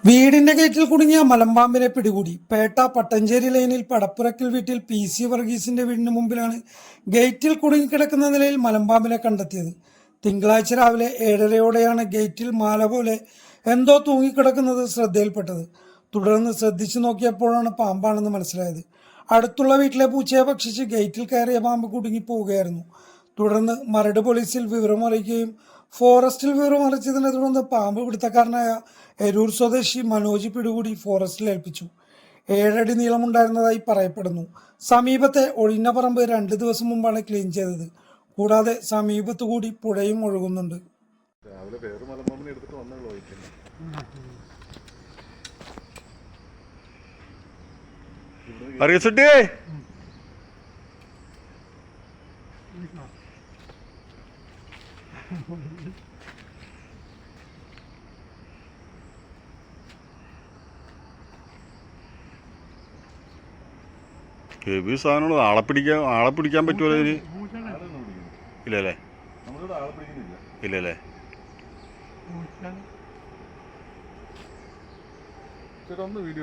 വീടിന്റെ ഗേറ്റിൽ കുടുങ്ങിയ മലമ്പാമ്പിനെ പിടികൂടി. പേട്ട പട്ടഞ്ചേരി ലൈനിൽ പടപ്പുരക്കൽ വീട്ടിൽ PC വർഗീസിന്റെ വീടിന് മുമ്പിലാണ് ഗേറ്റിൽ കുടുങ്ങിക്കിടക്കുന്ന നിലയിൽ മലമ്പാമ്പിനെ കണ്ടെത്തിയത്. തിങ്കളാഴ്ച രാവിലെ 7:30യോടെയാണ് ഗേറ്റിൽ മാല പോലെ എന്തോ തൂങ്ങിക്കിടക്കുന്നത് ശ്രദ്ധയിൽപ്പെട്ടത്. തുടർന്ന് ശ്രദ്ധിച്ചു നോക്കിയപ്പോഴാണ് പാമ്പാണെന്ന് മനസ്സിലായത്. അടുത്തുള്ള വീട്ടിലെ പൂച്ചയെ ഭക്ഷിച്ച് ഗേറ്റിൽ കയറിയ പാമ്പ് കുടുങ്ങിപ്പോവുകയായിരുന്നു. തുടർന്ന് മരട് പോലീസിൽ വിവരമറിയിക്കുകയും ഫോറസ്റ്റിൽ വിവരമറിയിച്ചതിനെ തുടർന്ന് പാമ്പ് പിടുത്തക്കാരനായ എരൂർ സ്വദേശി മനോജ് പിടികൂടി ഫോറസ്റ്റിൽ ഏൽപ്പിച്ചു. 7 അടി നീളമുണ്ടായിരുന്നതായി പറയപ്പെടുന്നു. സമീപത്തെ ഒഴിഞ്ഞ പറമ്പ് 2 ദിവസം മുമ്പാണ് ക്ലീൻ ചെയ്തത്. കൂടാതെ സമീപത്തുകൂടി പുഴയും ഒഴുകുന്നുണ്ട്. ഹെവി സാധനങ്ങൾ ആളെ പിടിക്കാൻ പറ്റുമല്ലോ ഇതിന്. ഇല്ലല്ലേ ഇല്ലല്ലേ ചേട്ടാ ഒന്ന് വീഡിയോ